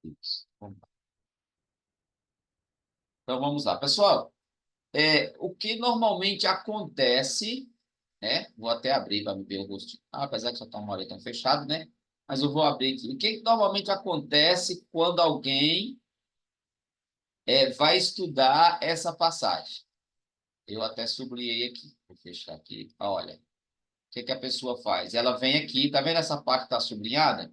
Isso. Então, vamos lá. Pessoal, o que normalmente acontece, né? Vou até abrir para me ver o rostinho. Apesar que só está uma hora tão fechado, né? Mas eu vou abrir aqui. O que normalmente acontece quando alguém vai estudar essa passagem? Eu até sublinhei aqui. Vou fechar aqui. Olha, o que a pessoa faz? Ela vem aqui, tá vendo essa parte que está sublinhada?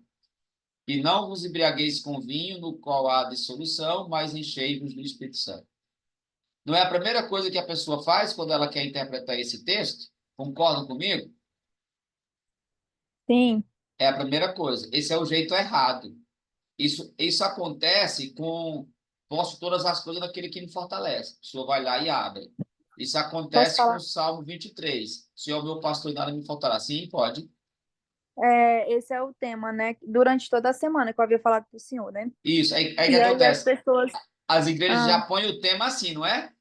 E não vos embriagueis com vinho, no qual há dissolução, mas enchei-vos do Espírito Santo. Não é a primeira coisa que a pessoa faz quando ela quer interpretar esse texto? Concordam comigo? Sim, É a primeira coisa. Esse é o jeito errado. Isso acontece com posto todas as coisas naquele que me fortalece. A pessoa vai lá e abre. Isso posso acontece com o falar? Salmo 23. Se o meu pastor e nada me faltará. Sim, pode. Esse é o tema, né? Durante toda a semana que eu havia falado para o senhor, né? Isso. Aí o que E aí as acontece? pessoas. As igrejas Ah, já põem o tema assim, não é?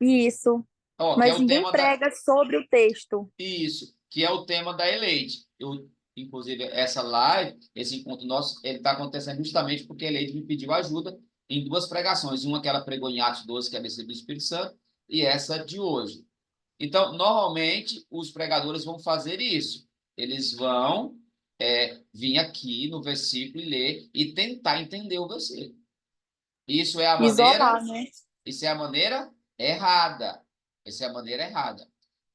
isso. Ó, que é Mas o ninguém tema da. prega sobre o texto. Isso, que é o tema da Eleide. Inclusive, essa live, esse encontro nosso, ele está acontecendo justamente porque a Eleide me pediu ajuda em duas pregações. Uma que ela pregou em Atos 12, que é a descida do Espírito Santo, e essa de hoje. Então, normalmente, os pregadores vão fazer isso. Eles vão vir aqui no versículo e ler e tentar entender o versículo. Isso é a maneira Isolar, né? isso é a maneira errada. Essa é a maneira errada.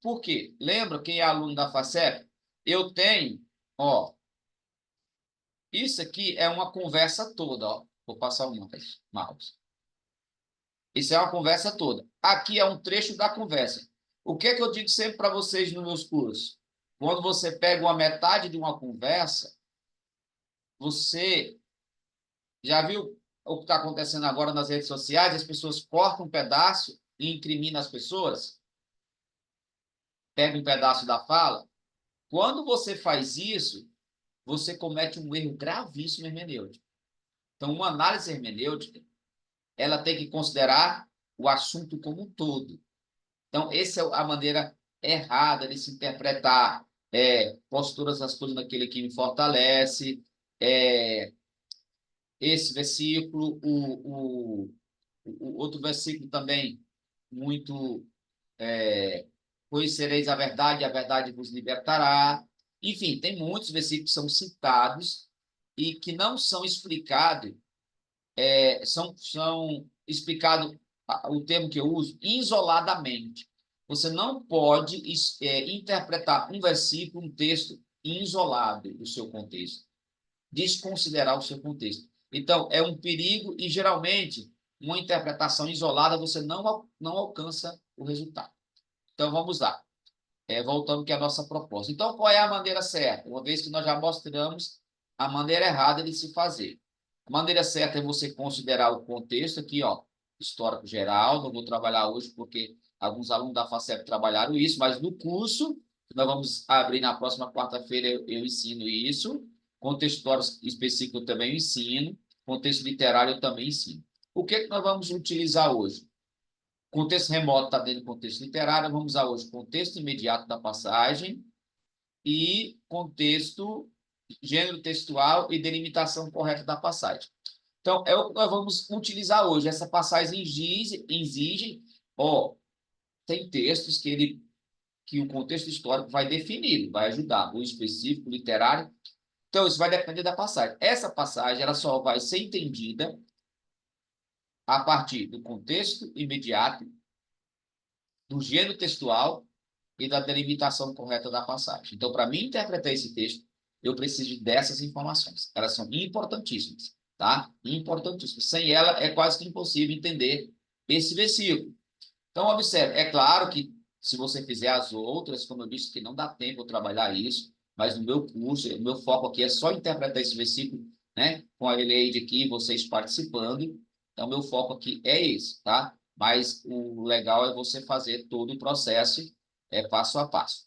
Por quê? Lembra quem é aluno da FACEP? Eu tenho, ó, isso aqui é uma conversa toda, ó. Vou passar o mouse. Isso é uma conversa toda. Aqui é um trecho da conversa. O que é que eu digo sempre para vocês nos meus cursos? Quando você pega uma metade de uma conversa, você já viu o que está acontecendo agora nas redes sociais? As pessoas cortam um pedaço e incriminam as pessoas, pega um pedaço da fala. Quando você faz isso, você comete um erro gravíssimo hermenêutico. Então, uma análise hermenêutica, ela tem que considerar o assunto como um todo. Então, essa é a maneira errada de se interpretar posturas das coisas naquele que me fortalece, é, esse versículo, o outro versículo também, muito conhecereis a verdade vos libertará. Enfim, tem muitos versículos que são citados e que não são explicados, são explicados, o termo que eu uso, isoladamente. Você não pode interpretar um versículo, um texto isolado do seu contexto, desconsiderar o seu contexto. Então, é um perigo e, geralmente, uma interpretação isolada você não alcança o resultado. Então, vamos lá. Voltando que é a nossa proposta. Então, qual é a maneira certa? Uma vez que nós já mostramos a maneira errada de se fazer. A maneira certa é você considerar o contexto aqui, ó, histórico geral. Não vou trabalhar hoje porque alguns alunos da FACEP trabalharam isso, mas no curso, que nós vamos abrir na próxima quarta-feira, eu ensino isso. Contexto histórico específico eu também ensino. Contexto literário eu também ensino. O que nós vamos utilizar hoje? Contexto remoto está dentro do contexto literário. Vamos usar hoje contexto imediato da passagem e contexto, gênero textual e delimitação correta da passagem. Então, é o que nós vamos utilizar hoje. Essa passagem exige ó, tem textos que o contexto histórico vai definir, vai ajudar, o específico, o literário. Então, isso vai depender da passagem. Essa passagem ela só vai ser entendida a partir do contexto imediato, do gênero textual e da delimitação correta da passagem. Então, para mim interpretar esse texto, eu preciso dessas informações. Elas são importantíssimas, tá? Importantíssimas. Sem ela, é quase que impossível entender esse versículo. Então, observe, é claro que se você fizer as outras, como eu disse, que não dá tempo de trabalhar isso, mas no meu curso, o meu foco aqui é só interpretar esse versículo, né? Com a Eleide aqui, vocês participando. Então, meu foco aqui é esse, tá? Mas o legal é você fazer todo o processo passo a passo.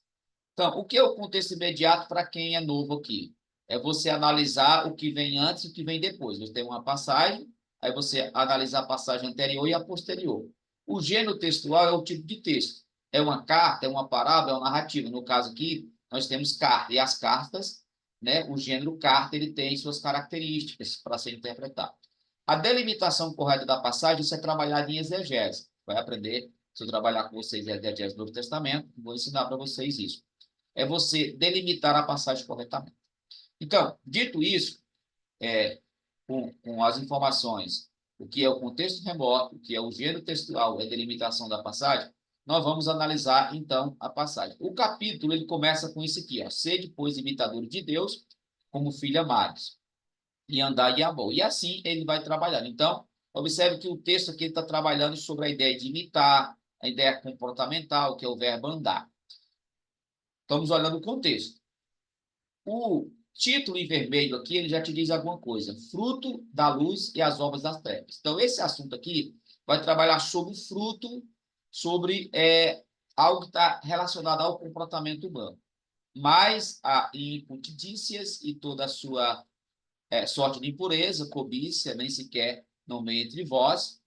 Então, o que é o contexto imediato para quem é novo aqui? É você analisar o que vem antes e o que vem depois. Você tem uma passagem, aí você analisa a passagem anterior e a posterior. O gênero textual é o tipo de texto. É uma carta, é uma parábola, é uma narrativa. No caso aqui, nós temos carta. E as cartas, né, o gênero carta, ele tem suas características para ser interpretado. A delimitação correta da passagem, isso é trabalhado em exegese. Vai aprender, se eu trabalhar com vocês em exegese do Novo Testamento, vou ensinar para vocês isso. É você delimitar a passagem corretamente. Então, dito isso, com as informações, o que é o contexto remoto, o que é o gênero textual, a delimitação da passagem, nós vamos analisar, então, a passagem. O capítulo, ele começa com isso aqui, ó, sede, pois, imitadores de Deus, como filhos amados, e andar em amor. E assim ele vai trabalhando. Então, observe que o texto aqui está trabalhando sobre a ideia de imitar, a ideia comportamental, que é o verbo andar. Estamos olhando o contexto. O título em vermelho aqui, ele já te diz alguma coisa. Fruto da luz e as obras das trevas. Então, esse assunto aqui vai trabalhar sobre fruto, sobre algo que está relacionado ao comportamento humano. Mas a incontinências e toda a sua sorte de impureza, cobiça, nem sequer nomeia entre vós,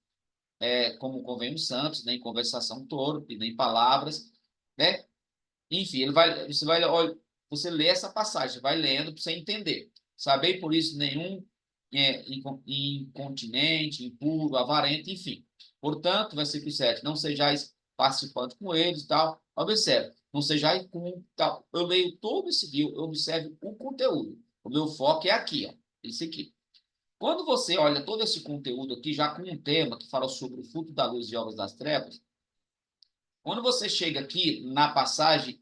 como convém os santos, nem conversação torpe, nem palavras, né? Enfim, você lê essa passagem, vai lendo para você entender. Sabei por isso nenhum incontinente, impuro, avarento, enfim. Portanto, versículo 7, não sejais participantes com eles e tal. Observe, não sejais com tal. Eu leio todo esse livro, eu observo o conteúdo. O meu foco é aqui, ó, esse aqui. Quando você olha todo esse conteúdo aqui, já com um tema que fala sobre o fruto da luz e obras das trevas, quando você chega aqui na passagem,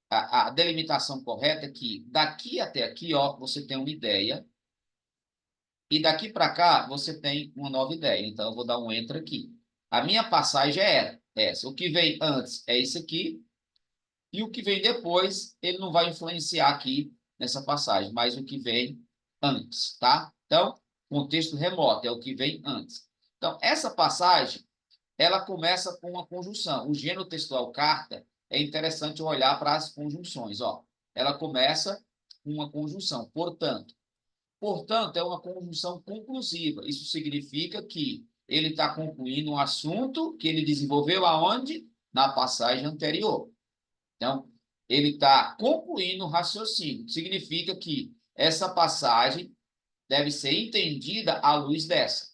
a delimitação correta é que daqui até aqui, ó, você tem uma ideia, e daqui para cá você tem uma nova ideia. Então, eu vou dar um enter aqui. A minha passagem é essa. O que vem antes é isso aqui, e o que vem depois, ele não vai influenciar aqui nessa passagem, mas o que vem antes, tá? Então, contexto remoto é o que vem antes. Então, essa passagem, ela começa com uma conjunção. O gênero textual carta é interessante olhar para as conjunções, ó. Ela começa com uma conjunção, portanto. Portanto, é uma conjunção conclusiva. Isso significa que ele está concluindo um assunto que ele desenvolveu aonde? Na passagem anterior. Então, ele está concluindo o raciocínio. Significa que essa passagem deve ser entendida à luz dessa.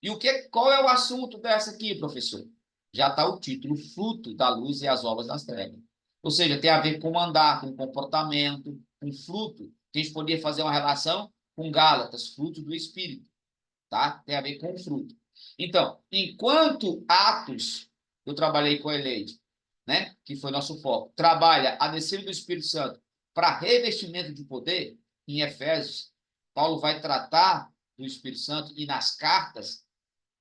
E qual é o assunto dessa aqui, professor? Já está o título, fruto da luz e as obras das trevas. Ou seja, tem a ver com andar, com comportamento, com fruto. A gente poderia fazer uma relação com Gálatas, fruto do Espírito. Tá? Tem a ver com fruto. Então, enquanto Atos, eu trabalhei com a Eleide, né? Que foi nosso foco, trabalha a descida do Espírito Santo para revestimento de poder, em Efésios, Paulo vai tratar do Espírito Santo e nas cartas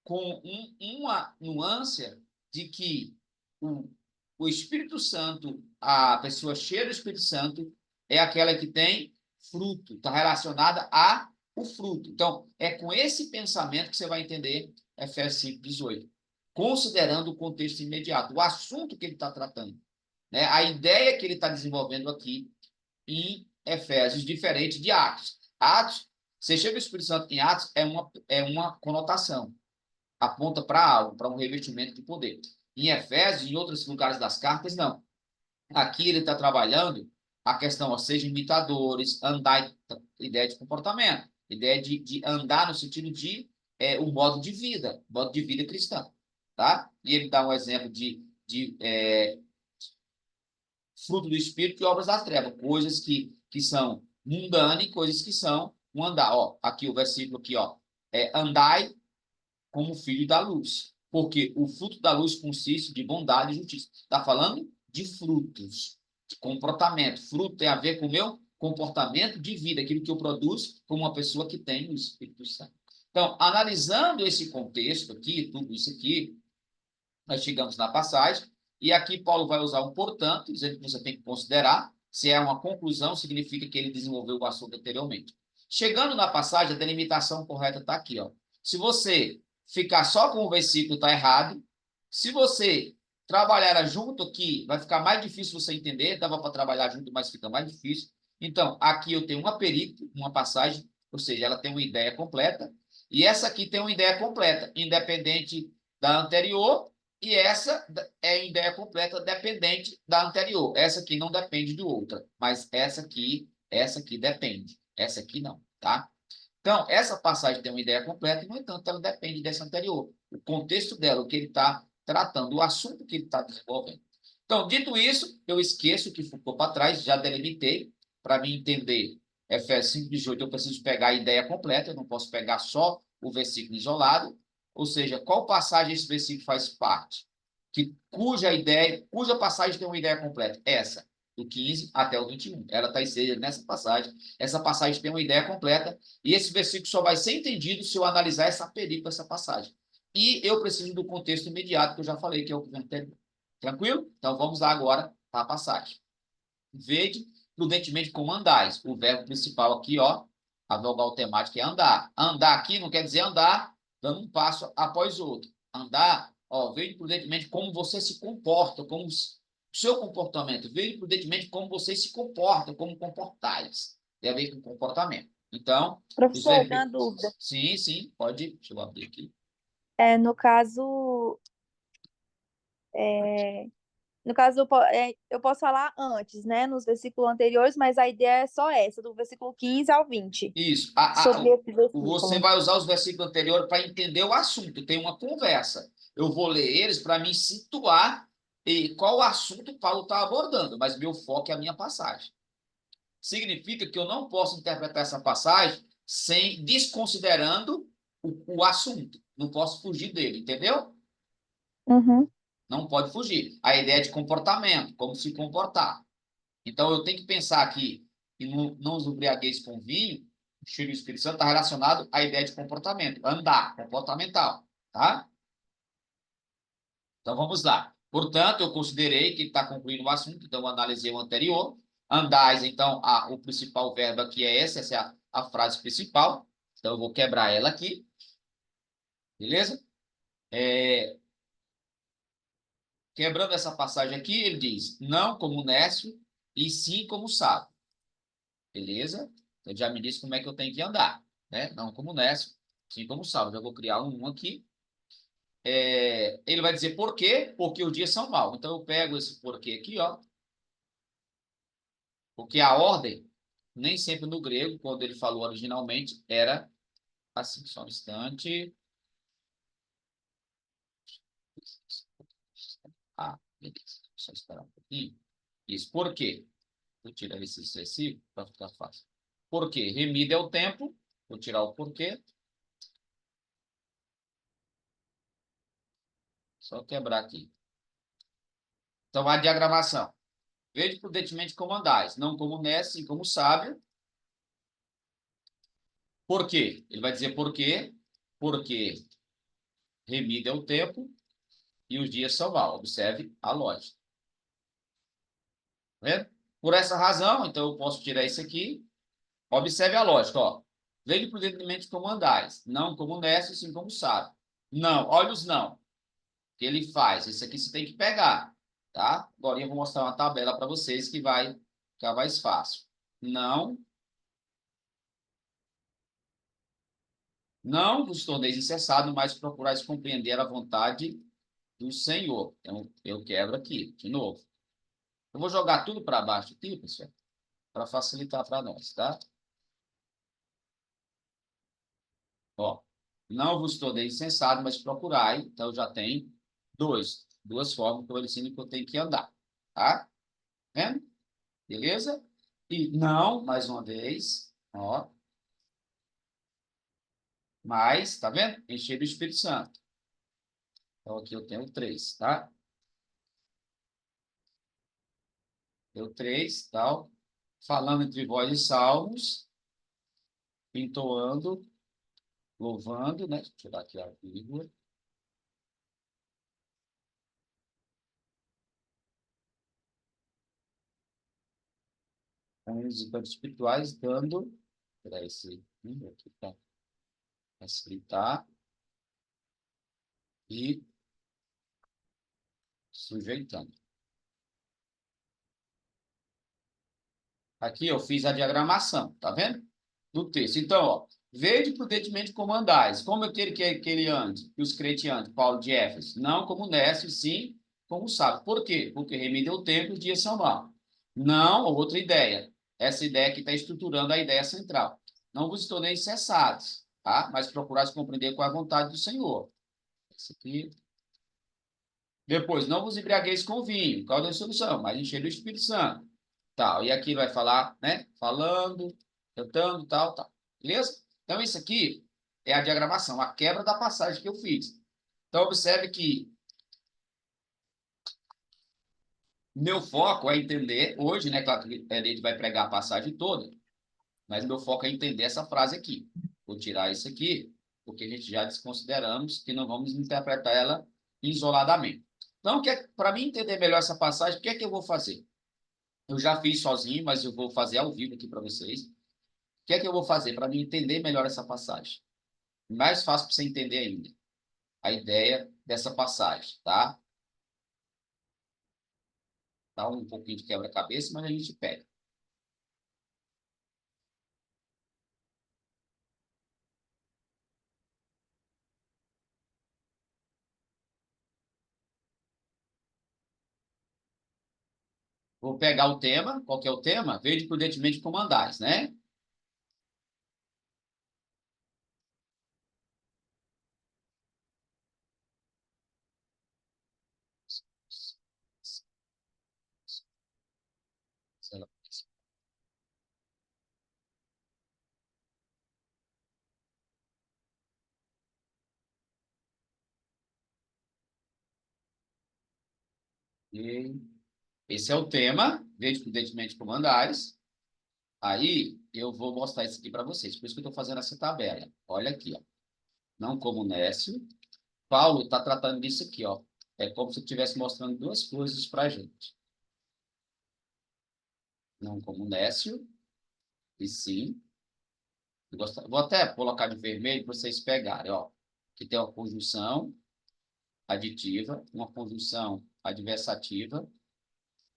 com uma nuance de que o Espírito Santo, a pessoa cheia do Espírito Santo, é aquela que tem fruto, está relacionada a o fruto. Então, é com esse pensamento que você vai entender Efésios 5:18, considerando o contexto imediato, o assunto que ele está tratando, né? A ideia que ele está desenvolvendo aqui em Efésios, diferente de Atos. Atos, você chega o Espírito Santo em Atos, é uma conotação, aponta para algo, para um revestimento de poder. Em Efésios, em outros lugares das cartas, não. Aqui ele está trabalhando a questão, ó, sejam imitadores, andar, ideia de comportamento, ideia de andar no sentido de o modo de vida cristão. Tá? E ele dá um exemplo de fruto do Espírito e obras das trevas, coisas que são mundanas e coisas que são um andar. Ó, aqui o versículo aqui, ó, andai como filho da luz, porque o fruto da luz consiste de bondade e justiça. Está falando de frutos, de comportamento. Fruto tem a ver com o meu comportamento de vida, aquilo que eu produzo como uma pessoa que tem o Espírito Santo. Então, analisando esse contexto aqui, tudo isso aqui, nós chegamos na passagem, e aqui Paulo vai usar um portanto, dizendo que você tem que considerar, se é uma conclusão, significa que ele desenvolveu o assunto anteriormente. Chegando na passagem, a delimitação correta está aqui, ó. Se você ficar só com o versículo, está errado. Se você trabalhar junto aqui, vai ficar mais difícil você entender. Dava para trabalhar junto, mas fica mais difícil. Então, aqui eu tenho uma perícope, uma passagem, ou seja, ela tem uma ideia completa, e essa aqui tem uma ideia completa, independente da anterior, e essa é ideia completa dependente da anterior. Essa aqui não depende de outra, mas essa aqui depende. Essa aqui não, tá? Então, essa passagem tem uma ideia completa, no entanto, ela depende dessa anterior. O contexto dela, o que ele está tratando, o assunto que ele está desenvolvendo. Então, dito isso, eu esqueço o que ficou para trás, já delimitei. Para mim entender Efésios 5:18, eu preciso pegar a ideia completa, eu não posso pegar só o versículo isolado. Ou seja, qual passagem esse versículo faz parte? Cuja passagem tem uma ideia completa? Essa, do 15 até o 21. Ela está inserida nessa passagem. Essa passagem tem uma ideia completa. E esse versículo só vai ser entendido se eu analisar essa perícope, essa passagem. E eu preciso do contexto imediato, que eu já falei, que é o que vem anterior. Tranquilo? Então, vamos lá agora para a passagem. Vede prudentemente como andais. O verbo principal aqui, ó, a vogal temática é andar. Andar aqui não quer dizer andar dando um passo após outro. Andar, ó, vede prudentemente como você se comporta, como o seu comportamento. Vede prudentemente como você se comporta, como comportais. Tem a ver com comportamento. Então, os Professor, eu tenho uma verbos. dúvida. Sim, sim, pode. Deixa eu abrir aqui. No caso, é, no caso, eu posso falar antes, né? Nos versículos anteriores, mas a ideia é só essa, do versículo 15 ao 20, Isso. sobre esse Você versículo. vai usar os versículos anteriores para entender o assunto. Tem uma conversa. Eu vou ler eles para me situar em qual assunto Paulo está abordando, mas meu foco é a minha passagem. Significa que eu não posso interpretar essa passagem sem desconsiderando o assunto. Não posso fugir dele, entendeu? Uhum. Não pode fugir. A ideia de comportamento, como se comportar. Então, eu tenho que pensar aqui, e não os embriagueis com vinho, o cheiro do Espírito Santo está relacionado à ideia de comportamento, andar, comportamental, tá? Então, vamos lá. Portanto, eu considerei que ele está concluindo o assunto, então eu analisei o anterior. Andais, então, o principal verbo aqui é esse, essa é a frase principal. Então, eu vou quebrar ela aqui, beleza? Quebrando essa passagem aqui, ele diz, não como nécio, e sim como sábio. Beleza? Então, já me disse como é que eu tenho que andar, né? Não como nécio, sim como sábio. Já vou criar um aqui. Ele vai dizer por quê? Porque os dias são maus. Então, eu pego esse porquê aqui, ó. Porque a ordem, nem sempre no grego, quando ele falou originalmente, era assim. Só um instante. Beleza. Só esperar um pouquinho. Isso. Por quê? Vou tirar esse excessivo para ficar fácil. Por quê? Remida é o tempo. Vou tirar o porquê. Só quebrar aqui. Então, a diagramação. Vede prudentemente como andais, não como nessa, sim como sábio. Por quê? Ele vai dizer por quê. Porque remida é o tempo e os dias são maus. Observe a lógica. Tá vendo? Por essa razão, então eu posso tirar isso aqui. Observe a lógica, ó. Vede prudentemente como andais, não como nessa, sim como sábio. Não, olha os não. O que ele faz? Isso aqui você tem que pegar, tá? Agora eu vou mostrar uma tabela para vocês que vai ficar mais fácil. Não. Não vos torneis incessados, mas procurais compreender a vontade do Senhor. Então, eu quebro aqui, de novo. Eu vou jogar tudo para baixo aqui, pessoal, para facilitar para nós, tá? Ó, não vos torneis insensatos, mas procurai. Então, já tem duas formas que eu ensino que eu tenho que andar, tá? Vendo? Beleza? E não, mais uma vez, ó, mais, tá vendo? Encher do Espírito Santo. Então, aqui eu tenho três, tá? Deu três, tal. Falando entre vós e salmos, entoando, louvando, né? Deixa eu tirar aqui a vírgula. Com os cantos espirituais, dando. Espera esse aqui para facilitar. E sujeitando. Aqui eu fiz a diagramação, tá vendo? Do texto. Então, ó, vede prudentemente como andais. Como eu quero que ele ande, que os crentes andem, Paulo de Éfeso? Não como nécio, sim como sábio. Por quê? Porque remida o tempo, os dias são maus. Não, outra ideia. Essa ideia que está estruturando a ideia central. Não vos tornei insensatos, tá? Mas procurais compreender qual é a vontade do Senhor. Isso aqui. Depois, não vos embriagueis com vinho, qual é a solução? Mas encher do Espírito Santo. Tal. E aqui vai falar, né? Falando, cantando, tal, tal. Beleza? Então, isso aqui é a diagramação, a quebra da passagem que eu fiz. Então, observe que meu foco é entender, hoje, né? Claro que a gente vai pregar a passagem toda, mas meu foco é entender essa frase aqui. Vou tirar isso aqui, porque a gente já desconsideramos que não vamos interpretar ela isoladamente. Então, para mim entender melhor essa passagem, o que é que eu vou fazer? Eu já fiz sozinho, mas eu vou fazer ao vivo aqui para vocês. O que é que eu vou fazer para mim entender melhor essa passagem? Mais fácil para você entender ainda a ideia dessa passagem, tá? Dá um pouquinho de quebra-cabeça, mas a gente pega. Vou pegar o tema, qual que é o tema? Vede prudentemente como andais, né? E esse é o tema, vede prudentemente como andais. Aí eu vou mostrar isso aqui para vocês. Por isso que eu estou fazendo essa tabela. Olha aqui, ó. Não como Nécio. Paulo está tratando disso aqui, ó. É como se eu estivesse mostrando duas coisas para a gente. Não como Nécio, e sim. Vou até colocar de vermelho para vocês pegarem, ó. Que tem uma conjunção aditiva, uma conjunção adversativa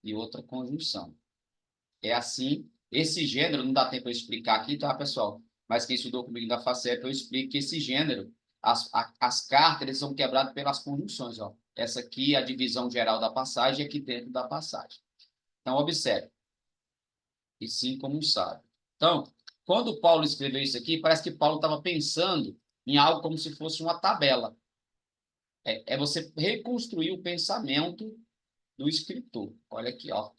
e outra conjunção. É assim. Esse gênero, não dá tempo eu explicar aqui, tá, pessoal? Mas quem estudou comigo da FACEP, eu explico que esse gênero, as cartas, eles são quebradas pelas conjunções, ó. Essa aqui é a divisão geral da passagem, aqui dentro da passagem. Então, observe. E sim como um sábio. Então, quando Paulo escreveu isso aqui, parece que Paulo estava pensando em algo como se fosse uma tabela. É você reconstruir o pensamento do escritor. Olha aqui, ó.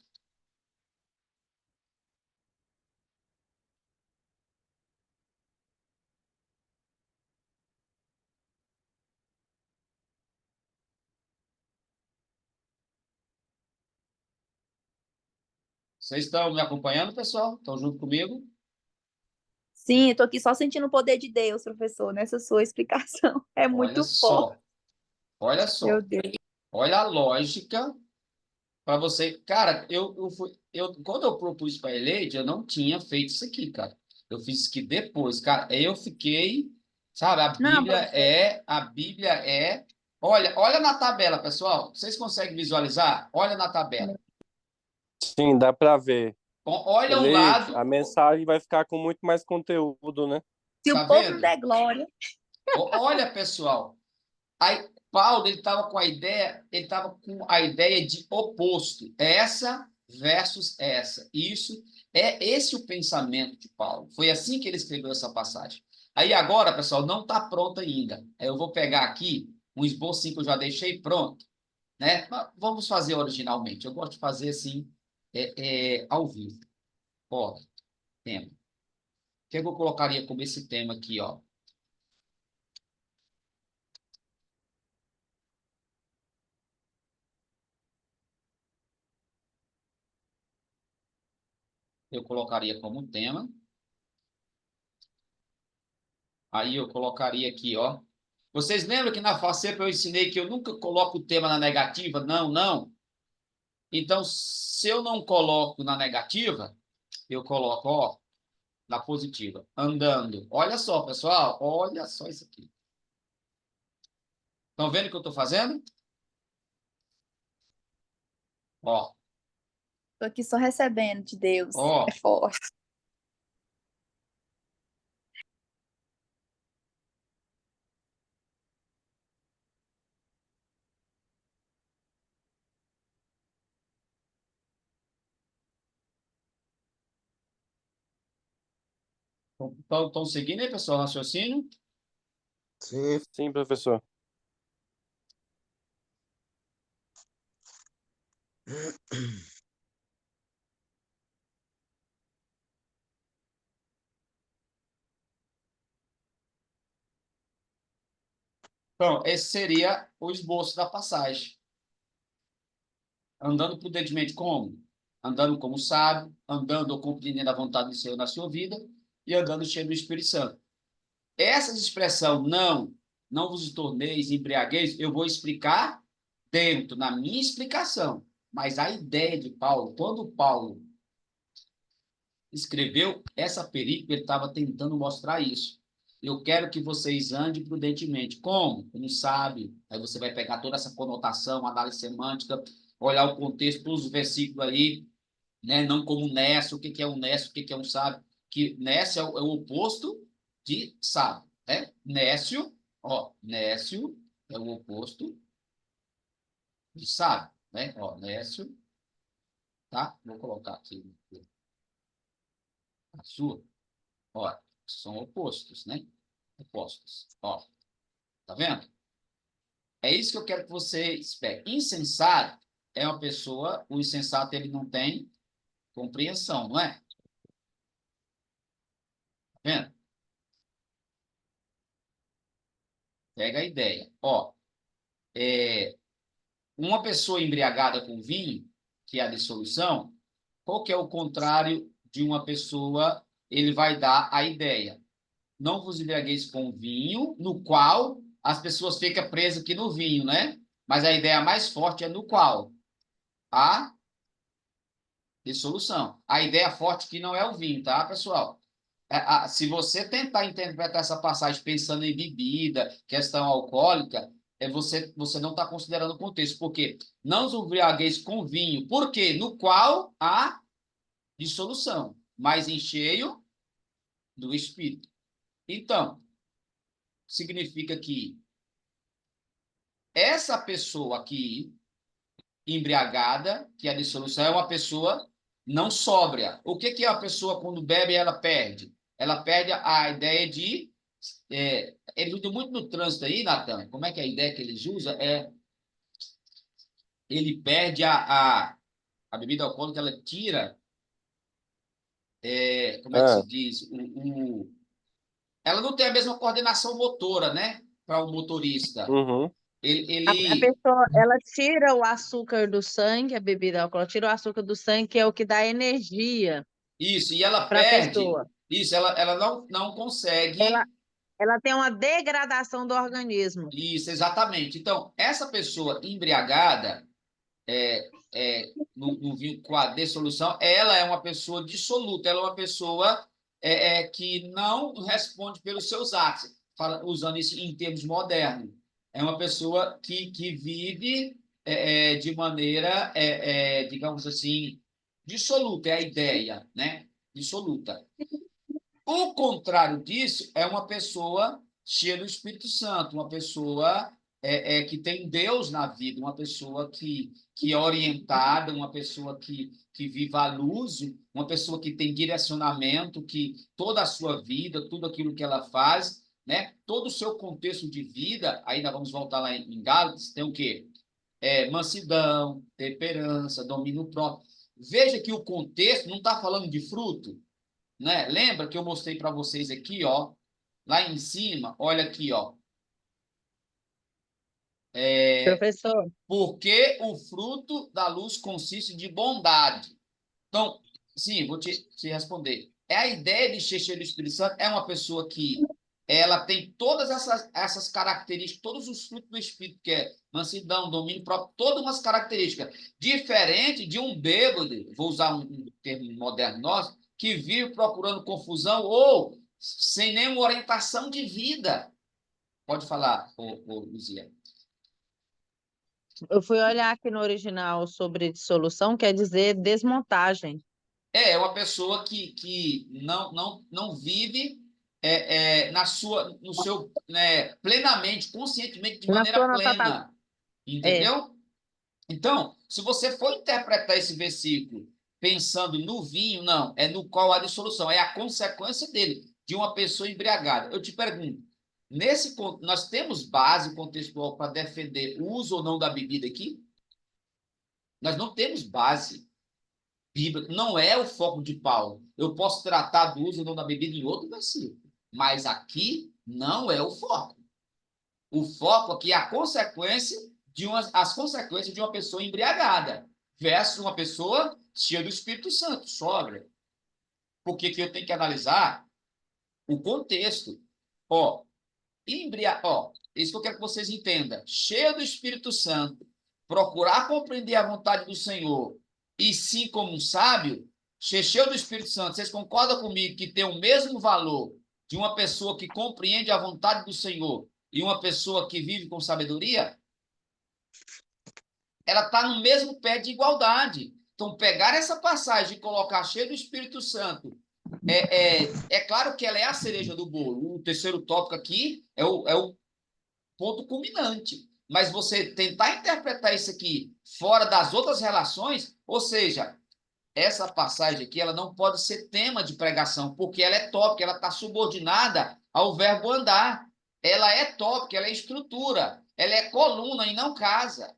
Vocês estão me acompanhando, pessoal? Estão junto comigo? Sim, eu tô aqui só sentindo o poder de Deus, professor, nessa sua explicação. É Olha muito forte, só, olha meu só. Deus. Olha a lógica para você. Cara, quando eu propus para a Eleide, eu não tinha feito isso aqui, cara. Eu fiz isso aqui depois, cara. Aí eu fiquei, sabe, Não, professor. a Bíblia é. Olha na tabela, pessoal. Vocês conseguem visualizar? Olha na tabela. Sim, dá para ver. Olha um Ele, lado, a mensagem vai ficar com muito mais conteúdo, né? Se o tá povo não vendo? der glória. Olha, pessoal. Aí Paulo ele estava com a ideia, ele estava com a ideia de oposto, essa versus essa. Isso é esse o pensamento de Paulo. Foi assim que ele escreveu essa passagem. Aí agora, pessoal, não está pronto ainda. Eu vou pegar aqui um esboço que eu já deixei pronto, né? Mas vamos fazer originalmente. Eu gosto de fazer assim, ao vivo. Ó, tema. O que eu colocaria como esse tema aqui, ó? Eu colocaria como tema. Aí eu colocaria aqui, ó. Vocês lembram que na FACEP eu ensinei que eu nunca coloco o tema na negativa? Não, não. Então, se eu não coloco na negativa, eu coloco, ó, na positiva. Andando. Olha só, pessoal. Olha só isso aqui. Estão vendo o que eu estou fazendo? Ó, Tô aqui só recebendo de Deus. É ó. forte. Estão seguindo aí, pessoal, o raciocínio? Sim, Sim, professor. Então, esse seria o esboço da passagem. Andando prudentemente como? Andando como sábio, andando ou compreendendo a vontade do Senhor na sua vida e andando cheio do Espírito Santo. Essa expressão, não vos torneis embriagueis, eu vou explicar dentro, na minha explicação. Mas a ideia de Paulo, quando Paulo escreveu essa perícope, ele estava tentando mostrar isso. Eu quero que vocês andem prudentemente. Como? Como sabe. Aí você vai pegar toda essa conotação, análise semântica, olhar o contexto, todos os versículos aí, né? Não como nécio. O que é um nécio? O que é um sábio? Que nécio é o oposto de sábio, né? Nécio, ó, nécio é o oposto de sábio, né? Ó, nécio, tá? Vou colocar aqui a sua. Ó, são opostos, né? Opostos. Ó, tá vendo? É isso que eu quero que você espere. Insensato é uma pessoa, o insensato ele não tem compreensão, não é? Tá vendo? Pega a ideia. Ó, uma pessoa embriagada com vinho, que é a dissolução, qual que é o contrário de uma pessoa? Ele vai dar a ideia. Não vos embriagueis com vinho, no qual as pessoas ficam presas aqui no vinho, né? Mas a ideia mais forte é no qual? A dissolução. A ideia forte aqui não é o vinho, tá, pessoal? Se você tentar interpretar essa passagem pensando em bebida, questão alcoólica, você não está considerando o contexto. Por quê? Não os embriagueis com vinho. Por quê? No qual há dissolução, mas em cheio do Espírito. Então, significa que essa pessoa aqui, embriagada, que é a dissolução, é uma pessoa não sóbria. O que é a pessoa quando bebe ela perde? Ela perde a ideia de... eles usam muito no trânsito aí, Natan. Como é que é a ideia que eles usam? Ele perde a bebida alcoólica, ela tira... como é que se Ah, diz? Ela não tem a mesma coordenação motora, né? Para o motorista. uhum, A Ele... pessoa, ela tira o açúcar do sangue, a bebida alcoólica, tira o açúcar do sangue, que é o que dá energia Isso, e ela para a perde... pessoa. Isso, ela não Ela, consegue... ela tem uma degradação do organismo. Isso, exatamente. Então, essa pessoa embriagada, no vinho com a dissolução, ela é uma pessoa dissoluta, ela é uma pessoa que não responde pelos seus atos, usando isso em termos modernos. É uma pessoa que vive de maneira, digamos assim, dissoluta, é a ideia, né? Dissoluta. O contrário disso é uma pessoa cheia do Espírito Santo, uma pessoa que tem Deus na vida, uma pessoa que é orientada, uma pessoa que vive à luz, uma pessoa que tem direcionamento, que toda a sua vida, tudo aquilo que ela faz, né, todo o seu contexto de vida, aí nós vamos voltar lá em Gálatas, tem o quê? Mansidão, temperança, domínio próprio. Veja que o contexto não está falando de fruto, né? Lembra que eu mostrei para vocês aqui, ó, lá em cima, olha aqui, ó. Professor, Porque o fruto da luz consiste de bondade. Então, sim, vou te responder. É a ideia de ser cheio do Espírito Santo, é uma pessoa que ela tem todas essas características, todos os frutos do Espírito, que é mansidão, domínio próprio, todas umas características. Diferente de um bêbado, vou usar um termo moderno nosso, que vive procurando confusão ou sem nenhuma orientação de vida. Pode falar, Luzia. eu fui olhar aqui no original sobre dissolução, quer dizer desmontagem. É uma pessoa que não vive no seu, né, plenamente, conscientemente, de Na maneira sua nota, plena. é, Entendeu? Então, se você for interpretar esse versículo pensando no vinho, não, é no qual há dissolução, é a consequência dele. de uma pessoa embriagada. Eu te pergunto, nós temos base contextual para defender o uso ou não da bebida aqui? Nós não temos base bíblica, não é o foco de Paulo. Eu posso tratar do uso ou não da bebida em outro versículo, mas aqui não é o foco. O foco aqui é a consequência as consequências de uma pessoa embriagada versus uma pessoa cheia do Espírito Santo, sóbria. Porque que eu tenho que analisar o contexto. Isso que eu quero que vocês entendam. Cheio do Espírito Santo, procurar compreender a vontade do Senhor e sim como um sábio, cheio do Espírito Santo, vocês concordam comigo que tem o mesmo valor de uma pessoa que compreende a vontade do Senhor e uma pessoa que vive com sabedoria? Ela está no mesmo pé de igualdade. Então, pegar essa passagem e colocar cheio do Espírito Santo, é claro que ela é a cereja do bolo. O terceiro tópico aqui é o ponto culminante. Mas você tentar interpretar isso aqui fora das outras relações, ou seja, essa passagem aqui ela não pode ser tema de pregação, porque ela é tópica, ela está subordinada ao verbo andar. Ela é tópica, ela é estrutura, ela é coluna e não casa.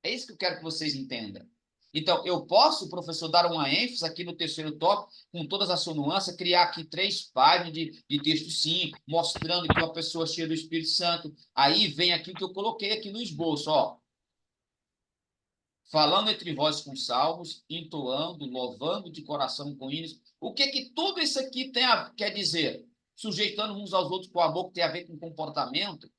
É isso que eu quero que vocês entendam. Então, eu posso, professor, dar uma ênfase aqui no terceiro tópico, com todas as suas nuances, criar aqui 3 páginas de texto, sim, mostrando que uma pessoa cheia do Espírito Santo. Aí vem aqui o que eu coloquei aqui no esboço, ó. Falando entre vós com salmos, entoando, louvando de coração com hinos. O que tudo isso aqui quer dizer? Sujeitando uns aos outros com amor, que tem a ver com comportamento.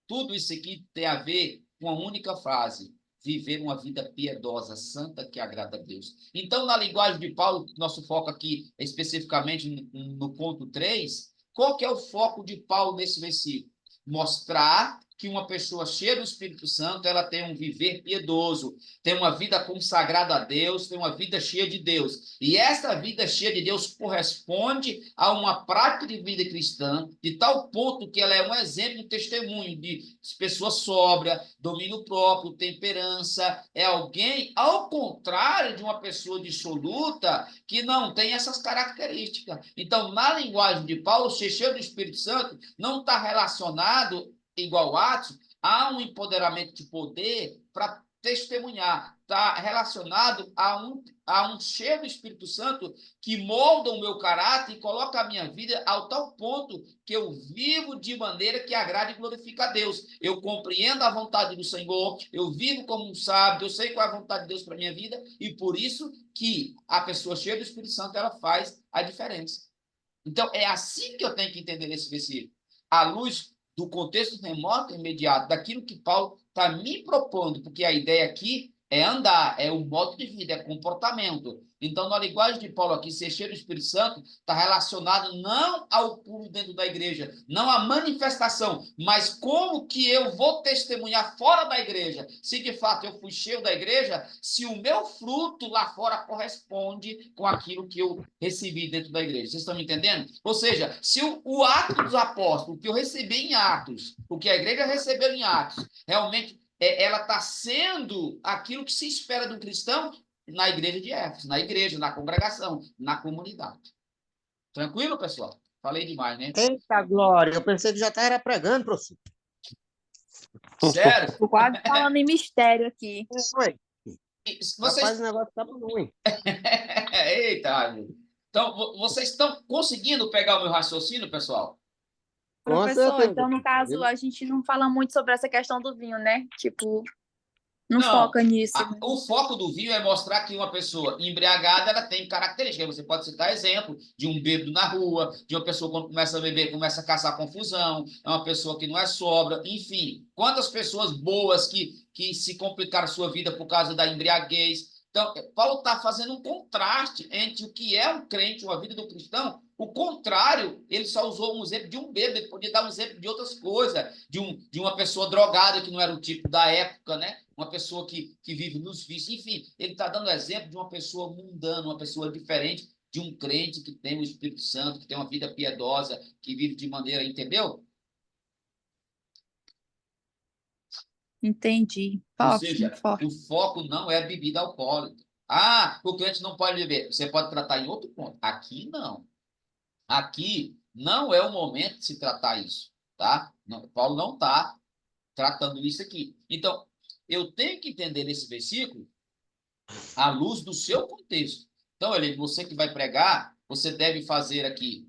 Tudo isso aqui tem a ver com a única frase: viver uma vida piedosa, santa, que agrada a Deus. Então, na linguagem de Paulo, nosso foco aqui, especificamente no ponto 3, qual que é o foco de Paulo nesse versículo? Mostrar que uma pessoa cheia do Espírito Santo, ela tem um viver piedoso, tem uma vida consagrada a Deus, tem uma vida cheia de Deus. E essa vida cheia de Deus corresponde a uma prática de vida cristã, de tal ponto que ela é um exemplo, um testemunho de pessoa sóbria, domínio próprio, temperança. É alguém, ao contrário de uma pessoa dissoluta, que não tem essas características. Então, na linguagem de Paulo, ser cheio do Espírito Santo não está relacionado, igual Atos, há um empoderamento de poder para testemunhar. Está relacionado a um cheiro do Espírito Santo que molda o meu caráter e coloca a minha vida ao tal ponto que eu vivo de maneira que agrade e glorifique a Deus. Eu compreendo a vontade do Senhor, eu vivo como um sábio, eu sei qual é a vontade de Deus para a minha vida, e por isso que a pessoa cheia do Espírito Santo, ela faz a diferença. Então, é assim que eu tenho que entender esse versículo. À luz do contexto remoto e imediato, daquilo que Paulo está me propondo, porque a ideia aqui é andar, é o modo de vida, é comportamento. Então, na linguagem de Paulo aqui, ser cheio do Espírito Santo está relacionado não ao pulo dentro da igreja, não à manifestação, mas como que eu vou testemunhar fora da igreja. Se de fato eu fui cheio da igreja, se o meu fruto lá fora corresponde com aquilo que eu recebi dentro da igreja. Vocês estão me entendendo? Ou seja, se o ato dos apóstolos, o que eu recebi em Atos, o que a igreja recebeu em Atos, realmente ela está sendo aquilo que se espera de um cristão na igreja de Éfeso, na igreja, na congregação, na comunidade. Tranquilo, pessoal? Falei demais, né? Eita, Glória, eu pensei que já estava pregando, professor. Sério? Tô quase falando em mistério aqui. Ué, Vocês... rapaz, o negócio tá ruim. Eita, amigo. Então, vocês estão conseguindo pegar o meu raciocínio, pessoal? Com Professor, certeza. então, no caso, a gente não fala muito sobre essa questão do vinho, né? Tipo, não Não, foca nisso. o foco do vinho é mostrar que uma pessoa embriagada ela tem características. Você pode citar exemplo de um bêbado na rua, de uma pessoa quando começa a beber, começa a caçar confusão, é uma pessoa que não é sóbria, enfim. Quantas pessoas boas que se complicaram sua vida por causa da embriaguez. Então, Paulo está fazendo um contraste entre o que é um crente, uma vida do cristão. O contrário, ele só usou um exemplo de um bêbado, ele podia dar um exemplo de outras coisas, de uma pessoa drogada, que não era o tipo da época, né? Uma pessoa que vive nos vícios. Enfim, ele está dando exemplo de uma pessoa mundana, uma pessoa diferente de um crente que tem o Espírito Santo, que tem uma vida piedosa, que vive de maneira, entendeu? Entendi. Ou Foco, seja, foco. o foco não é bebida alcoólica. Ah, o crente não pode beber. Você pode tratar em outro ponto. Aqui, não. Aqui, Não é o momento de se tratar isso, tá? Paulo não está tratando isso aqui. Então, eu tenho que entender esse versículo à luz do seu contexto. Então, ele, você que vai pregar, você deve fazer aqui,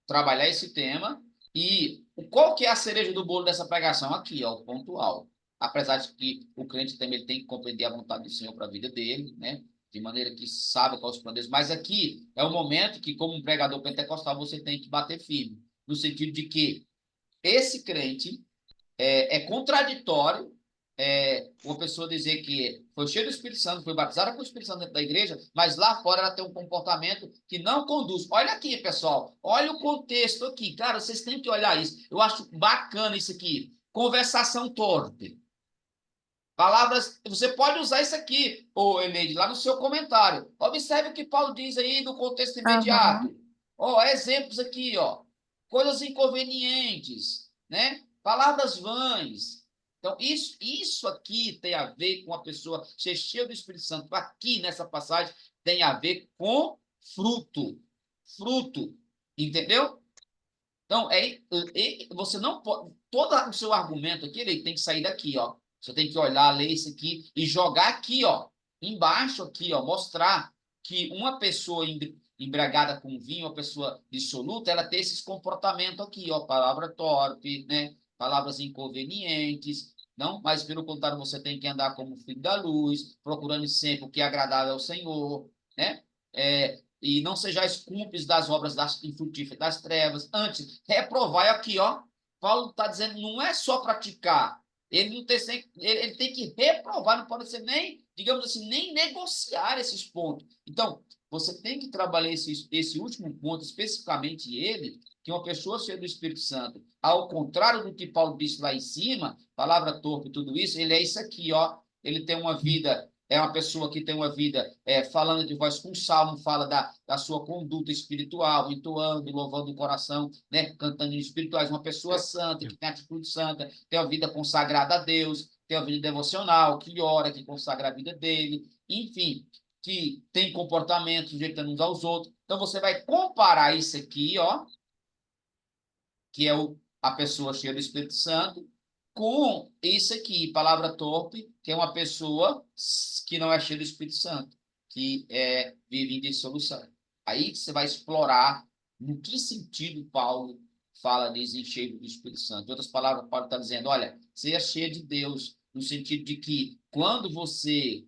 trabalhar esse tema. E qual que é a cereja do bolo dessa pregação? Aqui, ó, o pontual. Apesar de que o crente também ele tem que compreender a vontade do Senhor para a vida dele, né? De maneira que sabe quais os planos. Mas aqui é o momento que, como um pregador pentecostal, você tem que bater firme. No sentido de que esse crente é contraditório uma pessoa dizer que foi cheia do Espírito Santo, foi batizada com o Espírito Santo dentro da igreja, mas lá fora ela tem um comportamento que não conduz. Olha aqui, pessoal, olha o contexto aqui. Cara, vocês têm que olhar isso. Eu acho bacana isso aqui. Conversação torpe. Palavras, você pode usar isso aqui, ô Eneide, lá no seu comentário. Observe o que Paulo diz aí no contexto imediato. Ó, exemplos aqui, ó. Coisas inconvenientes, né? Palavras vãs. Então, isso aqui tem a ver com a pessoa ser cheia do Espírito Santo. Aqui nessa passagem tem a ver com fruto. Fruto. Entendeu? Então, você não pode. Todo o seu argumento aqui, ele tem que sair daqui, ó. Você tem que olhar, ler isso aqui e jogar aqui, ó. Embaixo aqui, ó. Mostrar que uma pessoa embriagada com vinho, uma pessoa dissoluta, ela tem esses comportamentos aqui, ó. Palavra torpe, né? Palavras inconvenientes. Não, mas pelo contrário, você tem que andar como filho da luz, procurando sempre o que é agradável ao Senhor, né? E não sejais cúmplices das obras infrutíferas das trevas. Antes, reprovai aqui, ó. Paulo está dizendo, não é só praticar. Ele não tem, ele tem que reprovar, não pode ser nem, digamos assim, nem negociar esses pontos. Então, você tem que trabalhar esse último ponto, especificamente ele, que uma pessoa cheia do Espírito Santo, ao contrário do que Paulo disse lá em cima, palavra torpe e tudo isso, ele é isso aqui, ó. Ele tem uma vida uma pessoa que tem uma vida falando de voz com salmo, fala da sua conduta espiritual, entoando, louvando o coração, né? Cantando em espirituais. Uma pessoa santa, que tem atitude santa, tem uma vida consagrada a Deus, tem uma vida devocional, que ora, que consagra a vida dele, enfim, que tem comportamento sujeitando uns aos outros. Então, você vai comparar isso aqui, ó, que é a pessoa cheia do Espírito Santo, com isso aqui, palavra torpe, que é uma pessoa que não é cheia do Espírito Santo, que vive em dissolução. Aí você vai explorar no que sentido Paulo fala de cheio do Espírito Santo. Em outras palavras, Paulo está dizendo, olha, seja cheia de Deus, no sentido de que quando você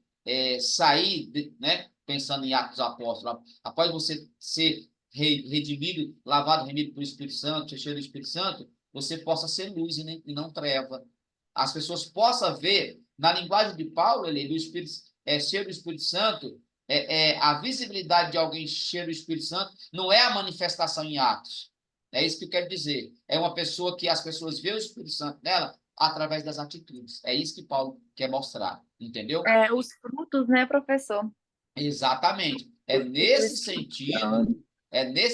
sair, né, pensando em Atos Apóstolos, após você ser redimido, lavado, remido pelo Espírito Santo, cheio do Espírito Santo, você possa ser luz e não treva. As pessoas possam ver, na linguagem de Paulo, ele, do Espírito, cheio do Espírito Santo, a visibilidade de alguém cheio do Espírito Santo não é a manifestação em atos. É isso que eu quero dizer. É uma pessoa que as pessoas veem o Espírito Santo nela através das atitudes. É isso que Paulo quer mostrar, entendeu? Os frutos, né, professor? Exatamente. É nesse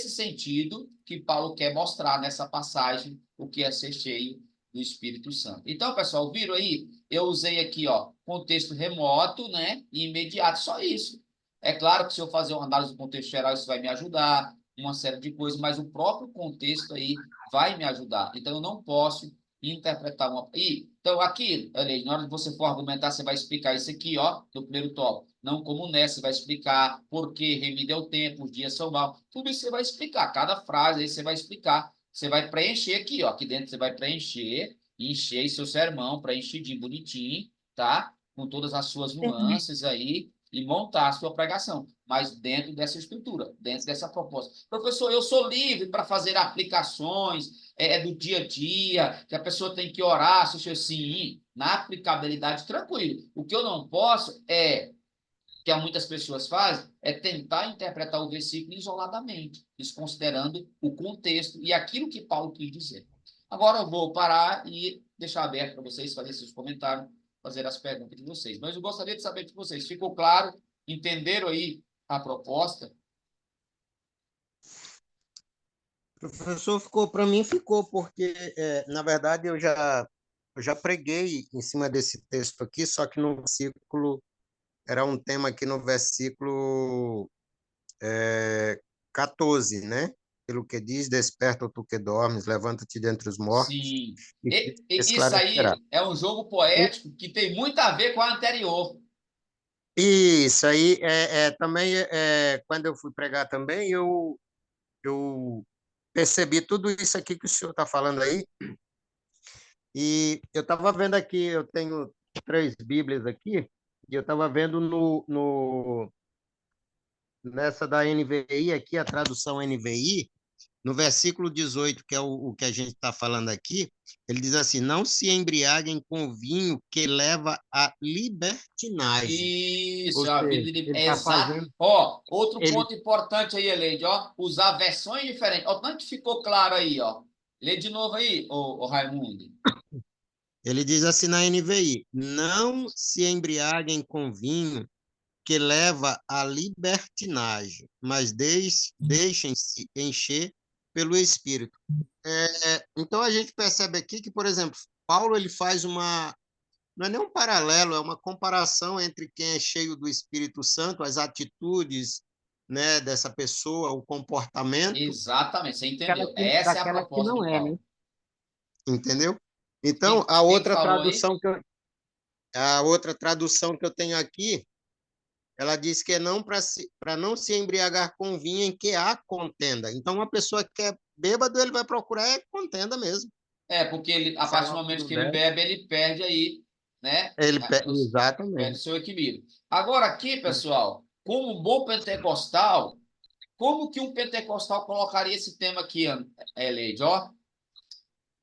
sentido que Paulo quer mostrar nessa passagem o que é ser cheio do Espírito Santo. Então, pessoal, viram aí? Eu usei aqui, ó, contexto remoto, né, e imediato, só isso. É claro que se eu fazer uma análise do contexto geral, isso vai me ajudar, uma série de coisas, mas o próprio contexto aí vai me ajudar. Então, eu não posso interpretar uma. Então, aqui, olha, na hora que você for argumentar, você vai explicar isso aqui, ó, no primeiro tópico. Não como nessa, você vai explicar por que remida é o tempo, os dias são maus. Tudo isso você vai explicar. Cada frase aí você vai explicar. Você vai preencher aqui, ó. Aqui dentro você vai preencher, encher seu sermão, preenchidinho, bonitinho, tá? Com todas as suas nuances aí e montar a sua pregação. Mas dentro dessa estrutura, dentro dessa proposta. Professor, eu sou livre para fazer aplicações do dia a dia, que a pessoa tem que orar, sim, na aplicabilidade, tranquilo. O que eu não posso que muitas pessoas fazem, é tentar interpretar o versículo isoladamente, desconsiderando o contexto e aquilo que Paulo quis dizer. Agora eu vou parar e deixar aberto para vocês fazerem seus comentários, fazer as perguntas de vocês. Mas eu gostaria de saber de vocês, ficou claro? Entenderam aí a proposta? Professor, ficou para mim, ficou, porque, na verdade, eu já preguei em cima desse texto aqui, só que no versículo, era um tema aqui no versículo 14, né? pelo que diz, desperta tu que dormes, levanta-te dentre os mortos, Sim. e Isso esclarecerá. aí é um jogo poético que tem muito a ver com a anterior. Isso aí também quando eu fui pregar também, eu percebi tudo isso aqui que o senhor está falando aí, e eu estava vendo aqui, eu tenho 3 Bíblias aqui, e eu estava vendo nessa da NVI aqui, a tradução NVI, no versículo 18, que é o que a gente está falando aqui, ele diz assim: não se embriaguem com vinho que leva à libertinagem. Ou Isso, a seja, vida de... ele está Exato. fazendo. Ó, outro Ele, ponto importante aí, Eleide, ó, usar versões diferentes. Ó, tanto que ficou claro aí, ó. Lê de novo aí, ô Raimundo. ele diz assim na NVI: não se embriaguem com vinho que leva à libertinagem, mas deixem-se encher pelo Espírito. Então a gente percebe aqui que, por exemplo, Paulo ele faz não é nem um paralelo, é uma comparação entre quem é cheio do Espírito Santo, as atitudes, né, dessa pessoa, o comportamento, Exatamente, você entendeu. Essa é a daquela que proposta não de é, né? Paulo. Entendeu? Então, Quem que falou aí? a outra tradução que eu tenho aqui, ela diz que é não para não se embriagar com vinho em que há contenda. Então, uma pessoa que é bêbado, ele vai procurar contenda mesmo. É, porque ele, a Se é partir do algo que momento não que ele deve, bebe, ele perde aí, né? Perde o exatamente. seu equilíbrio. Agora aqui, pessoal, como um bom pentecostal, como que um pentecostal colocaria esse tema aqui, Eleide, ó?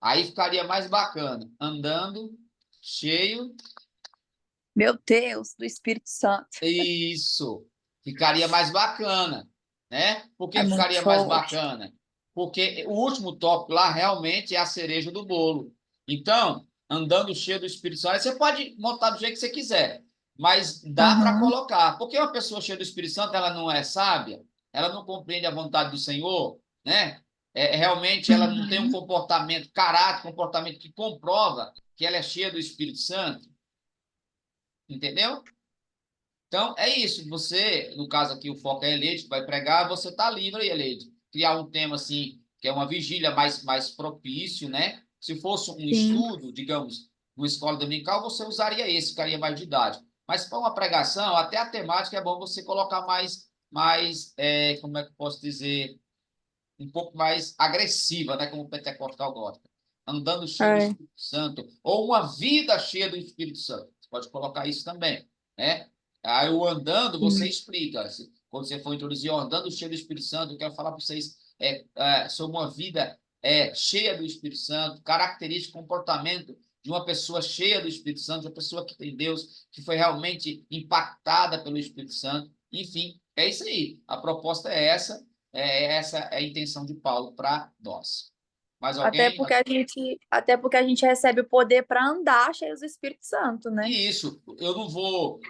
Aí ficaria mais bacana. Andando, cheio. Meu Deus, do Espírito Santo. Isso. Ficaria mais bacana, né? Por É que muito ficaria mais forte. bacana? Porque o último tópico lá realmente é a cereja do bolo. Então, andando cheio do Espírito Santo, você pode montar do jeito que você quiser, mas dá para Uhum. colocar. Porque uma pessoa cheia do Espírito Santo, ela não é sábia, ela não compreende a vontade do Senhor, né? Realmente ela não tem um Uhum. comportamento, caráter, comportamento que comprova que ela é cheia do Espírito Santo, entendeu? Então, é isso. Você, no caso aqui, o foco é Eleide, que vai pregar, você está livre aí, Eleide. Criar um tema assim, que é uma vigília mais propício, né? Se fosse um Sim. estudo, digamos, uma escola dominical, você usaria esse, ficaria mais didático. Mas para uma pregação, até a temática é bom você colocar como é que eu posso dizer, um pouco mais agressiva, né? Como o pentecostal gosta. Andando cheio do É. Espírito Santo, ou uma vida cheia do Espírito Santo. Você pode colocar isso também, né? Aí o andando, você Sim. explica. Quando você for introduzir o andando cheio do Espírito Santo, eu quero falar para vocês sobre uma vida cheia do Espírito Santo, característica, comportamento de uma pessoa cheia do Espírito Santo, de uma pessoa que tem Deus, que foi realmente impactada pelo Espírito Santo. Enfim, é isso aí. A proposta é essa. Essa é a intenção de Paulo para nós. Mais Até alguém? porque a gente recebe o poder para andar cheios do Espírito Santo, né? E isso, eu não vou.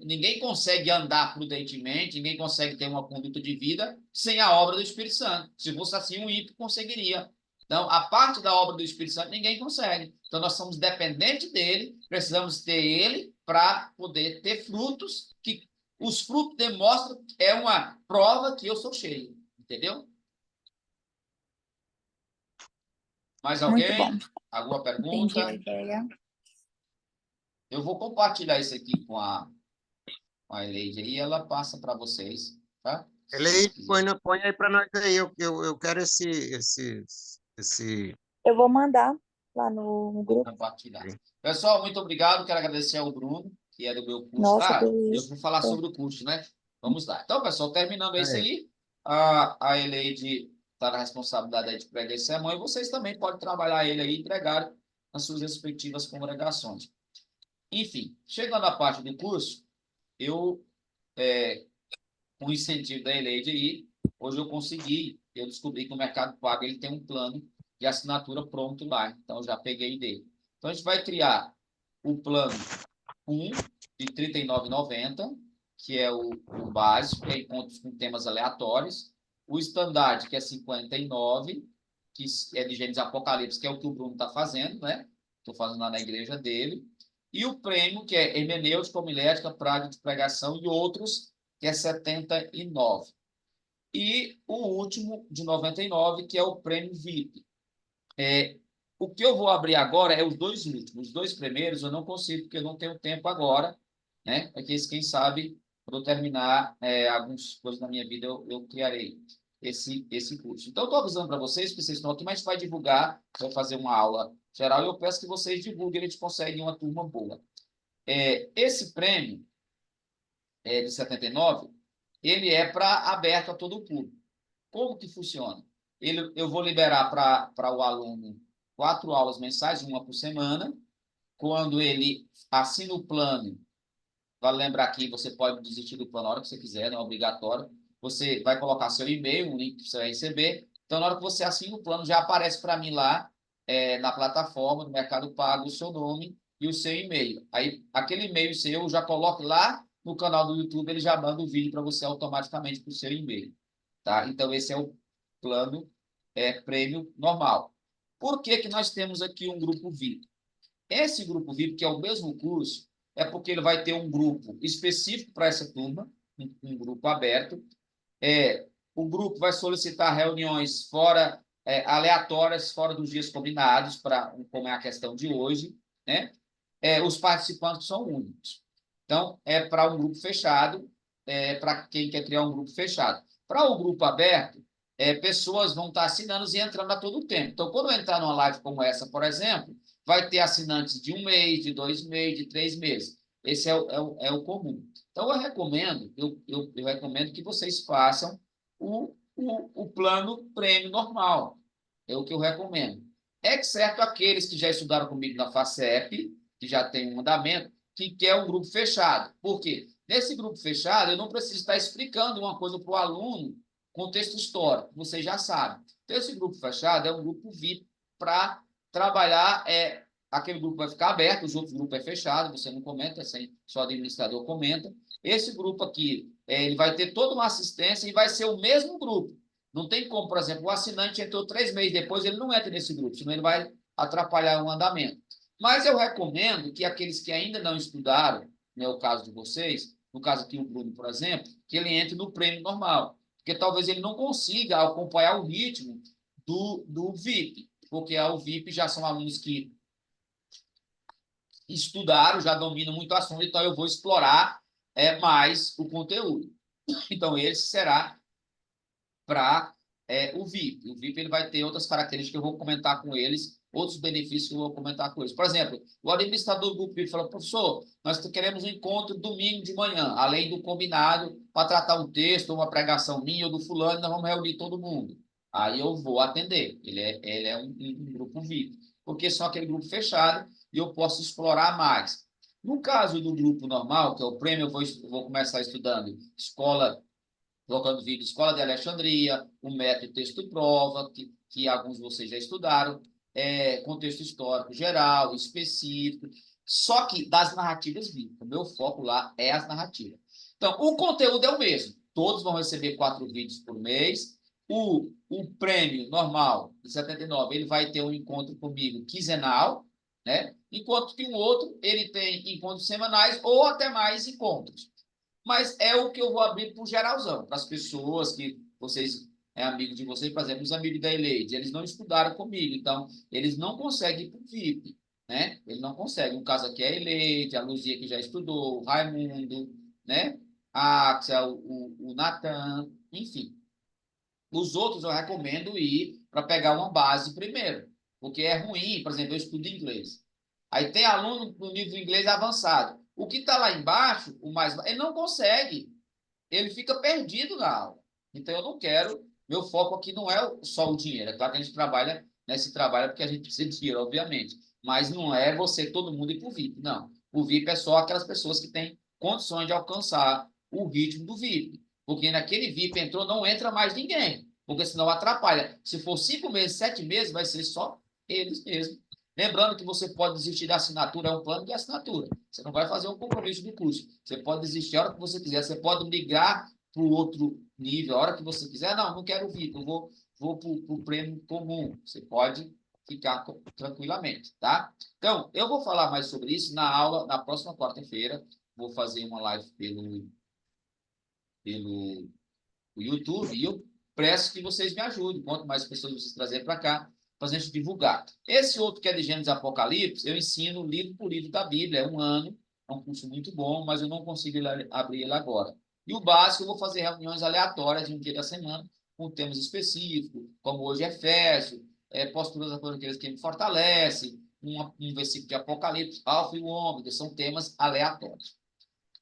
Ninguém consegue andar prudentemente, ninguém consegue ter uma conduta de vida sem a obra do Espírito Santo. Se fosse assim, um ímpio conseguiria. Então, a parte da obra do Espírito Santo, ninguém consegue. Então, nós somos dependentes dele, precisamos ter ele para poder ter frutos, que os frutos demonstram, é uma prova que eu sou cheio. Entendeu? Mais Muito bom. alguém? Alguma Entendi a pergunta? ideia. Eu vou compartilhar isso aqui com a Eleide aí, ela passa para vocês, tá? Se vocês Ele quiserem põe aí para nós aí. Eu quero esse. Eu vou mandar lá no grupo. compartilhar. Pessoal, muito obrigado. Quero agradecer ao Bruno, que é do meu curso. Nossa, que Eu isso. vou falar sobre o curso, né? Vamos lá. Então, pessoal, terminando isso É. aí, a Eleide está na responsabilidade aí de pregar esse sermão e vocês também podem trabalhar ele aí e pregar nas suas respectivas congregações. Enfim, chegando à parte do curso, eu com o incentivo da Eleide aí, hoje eu descobri que o Mercado Pago ele tem um plano de assinatura pronto lá, então eu já peguei dele. Então a gente vai criar o plano 1 de R$ 39,90, que é o básico, que é encontros com temas aleatórios, o standard, que é 59, que é de Gênesis Apocalipse, que é o que o Bruno está fazendo, né? Estou fazendo lá na igreja dele. E o prêmio, que é hermenêutica, homilética, prática de pregação e outros, que é 79. E o último, de 99, que é o prêmio VIP. O que eu vou abrir agora é os dois últimos. Os dois primeiros eu não consigo, porque eu não tenho tempo agora, né? Porque, quem sabe, quando eu terminar algumas coisas na minha vida, eu criarei esse curso. Então, estou avisando para vocês, que vocês estão aqui, mas a gente vai divulgar, vai fazer uma aula geral, e eu peço que vocês divulguem, a gente consegue uma turma boa. Esse prêmio de 79, ele é aberto a todo o público. Como que funciona? Eu vou liberar para o aluno 4 aulas mensais, uma por semana. Quando ele assina o plano, vale lembrar que você pode desistir do plano na hora que você quiser, não é obrigatório. Você vai colocar seu e-mail, um link que você vai receber. Então, na hora que você assina o plano, já aparece para mim lá na plataforma do Mercado Pago o seu nome e o seu e-mail. Aí, aquele e-mail seu, eu já coloco lá no canal do YouTube, ele já manda o vídeo para você automaticamente para o seu e-mail. Tá? Então, esse é o plano prêmio normal. Por que que nós temos aqui um grupo VIP? Esse grupo VIP, que é o mesmo curso, é porque ele vai ter um grupo específico para essa turma, um grupo aberto. O grupo vai solicitar reuniões aleatórias, fora dos dias combinados, como é a questão de hoje, né? Os participantes são únicos. Então, é para um grupo fechado, para quem quer criar um grupo fechado. Para o grupo aberto, pessoas vão estar assinando e entrando a todo tempo. Então, quando eu entrar numa live como essa, por exemplo, vai ter assinantes de 1 mês, de 2 meses, de 3 meses. Esse é o comum. Então, eu recomendo que vocês façam o plano prêmio normal. É o que eu recomendo. Exceto aqueles que já estudaram comigo na FACEP, que já tem um andamento, que quer um grupo fechado. Por quê? Nesse grupo fechado, eu não preciso estar explicando uma coisa para o aluno, contexto histórico, você já sabe. Então, esse grupo fechado é um grupo VIP para trabalhar. Aquele grupo vai ficar aberto, os outros grupos é fechado, você não comenta, só o administrador comenta. Esse grupo aqui, ele vai ter toda uma assistência e vai ser o mesmo grupo. Não tem como, por exemplo, o assinante entrou 3 meses depois, ele não entra nesse grupo, senão ele vai atrapalhar o andamento. Mas eu recomendo que aqueles que ainda não estudaram, né, o caso de vocês, no caso aqui o Bruno, por exemplo, que ele entre no prêmio normal, porque talvez ele não consiga acompanhar o ritmo do VIP, porque o VIP já são alunos que estudaram, já dominam muito o assunto, então eu vou explorar mais o conteúdo. Então, esse será para o VIP. O VIP ele vai ter outras características que eu vou comentar com eles, outros benefícios que eu vou comentar com eles. Por exemplo, o administrador do grupo VIP falou: professor, nós queremos um encontro domingo de manhã, além do combinado, para tratar um texto, uma pregação minha ou do fulano, nós vamos reunir todo mundo. Aí eu vou atender. Ele é um grupo VIP, porque só aquele grupo fechado e eu posso explorar mais. No caso do grupo normal, que é o prêmio, eu vou começar estudando colocando vídeo Escola de Alexandria, o método texto-prova, que alguns de vocês já estudaram, contexto histórico geral, específico, só que das narrativas bíblicas. O meu foco lá é as narrativas. Então, o conteúdo é o mesmo. Todos vão receber 4 vídeos por mês. O prêmio normal, de 79, ele vai ter um encontro comigo quinzenal, né? Enquanto que o outro, ele tem encontros semanais ou até mais encontros. Mas é o que eu vou abrir para o geralzão, para as pessoas que vocês amigos de vocês, por exemplo, os amigos da Eleide, eles não estudaram comigo, então eles não conseguem ir para o VIP, né? Eles não conseguem. No caso aqui é a Eleide, a Luzia que já estudou, o Raimundo, né? A Axel, o Natan, enfim. Os outros eu recomendo ir para pegar uma base primeiro, porque é ruim, por exemplo, eu estudo inglês. Aí tem aluno no nível de inglês avançado. O que está lá embaixo, ele não consegue, ele fica perdido na aula. Então eu não quero, meu foco aqui não é só o dinheiro. É claro que a gente trabalha, né, se trabalha porque a gente precisa de dinheiro, obviamente. Mas não é você, todo mundo ir para o VIP, não. O VIP é só aquelas pessoas que têm condições de alcançar o ritmo do VIP. Porque naquele VIP entrou, não entra mais ninguém. Porque senão atrapalha. Se for 5 meses, 7 meses, vai ser só eles mesmos. Lembrando que você pode desistir da assinatura, é um plano de assinatura. Você não vai fazer um compromisso do curso. Você pode desistir a hora que você quiser. Você pode migrar para o outro nível a hora que você quiser. Não quero VIP, eu vou para o prêmio comum. Você pode ficar tranquilamente, tá? Então, eu vou falar mais sobre isso na aula, na próxima quarta-feira. Vou fazer uma live pelo o YouTube, e eu peço que vocês me ajudem. Quanto mais pessoas vocês trazerem para cá, para a gente divulgar. Esse outro que é de Gênesis e Apocalipse, eu ensino livro por livro da Bíblia. É um ano, é um curso muito bom, mas eu não consigo abrir ele agora. E o básico, eu vou fazer reuniões aleatórias em um dia da semana, com temas específicos, como hoje é Efésios, posturas daqueles que me fortalecem, um versículo de Apocalipse, Alfa e o Ômega, são temas aleatórios.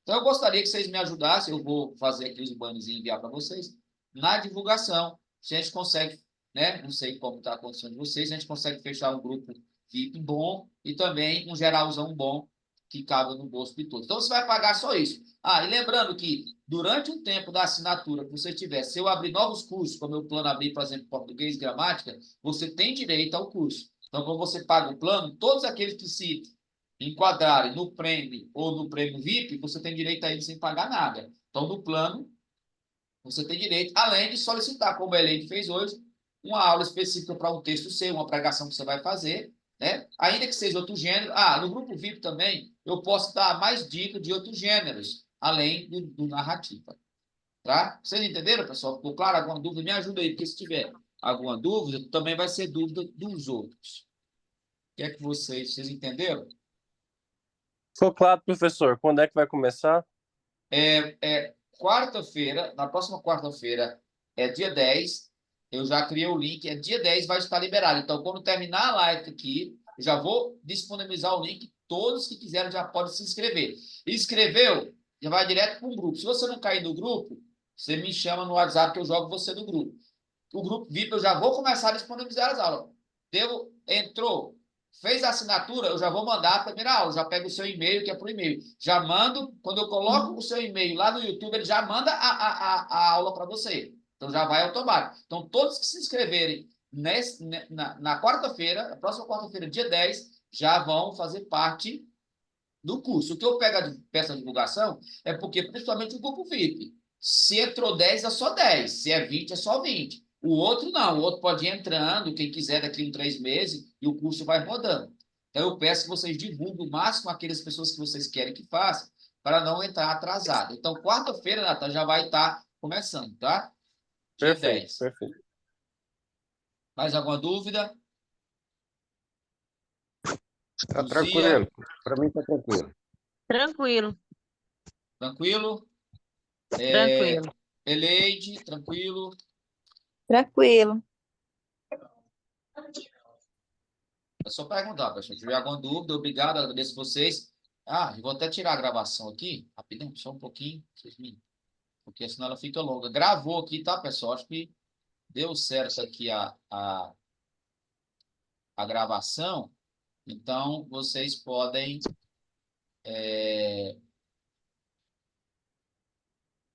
Então, eu gostaria que vocês me ajudassem, eu vou fazer aqui os banners e enviar para vocês, na divulgação, se a gente consegue, né? Não sei como está a condição de vocês, se a gente consegue fechar um grupo VIP bom e também um geralzão bom que cabe no bolso de todos. Então, você vai pagar só isso. Ah, e lembrando que durante um tempo da assinatura que você tiver, se eu abrir novos cursos, como eu plano abrir, por exemplo, português e gramática, você tem direito ao curso. Então, quando você paga o plano, todos aqueles que se enquadrarem no prêmio ou no prêmio VIP, você tem direito a ele sem pagar nada. Então, no plano, você tem direito, além de solicitar, como a Elaine fez hoje, uma aula específica para um texto seu, uma pregação que você vai fazer, né? Ainda que seja outro gênero. Ah, no grupo VIP também, eu posso dar mais dicas de outros gêneros, além do narrativa. Tá? Vocês entenderam, pessoal? Ficou claro? Alguma dúvida? Me ajuda aí, porque se tiver alguma dúvida, também vai ser dúvida dos outros. O que é que vocês entenderam? Ficou claro, professor. Quando é que vai começar? Quarta-feira, na próxima quarta-feira, é dia 10, eu já criei o link, dia 10 vai estar liberado. Então, quando terminar a live aqui, eu já vou disponibilizar o link, todos que quiserem já podem se inscrever. Inscreveu, já vai direto para um grupo. Se você não cair no grupo, você me chama no WhatsApp que eu jogo você no grupo. O grupo VIP eu já vou começar a disponibilizar as aulas. Entrou, fez a assinatura, eu já vou mandar a primeira aula, já pego o seu e-mail, que é por e-mail. Já mando, quando eu coloco o seu e-mail lá no YouTube, ele já manda a aula para você. Então já vai automático. Então, todos que se inscreverem na quarta-feira, a próxima quarta-feira, dia 10, já vão fazer parte do curso. O que eu peço a divulgação é porque, principalmente o grupo VIP, se entrou 10, é só 10. Se é 20, é só 20. O outro não. O outro pode ir entrando, quem quiser, daqui a 3 meses, e o curso vai rodando. Então, eu peço que vocês divulguem o máximo aquelas pessoas que vocês querem que façam, para não entrar atrasado. Então, quarta-feira, Natan, já vai estar começando, tá? Dia Perfeito, 10. perfeito. Mais alguma dúvida? Tá Luzia? tranquilo. Para mim tá tranquilo. Tranquilo, Tranquilo? tranquilo. Eleide, tranquilo? Tranquilo. É só perguntar, pessoal. Se tiver alguma dúvida, obrigado, agradeço vocês. Ah, eu vou até tirar a gravação aqui, rapidinho, só um pouquinho, porque senão ela fica longa. Gravou aqui, tá, pessoal? Acho que deu certo aqui a gravação. Então, vocês podem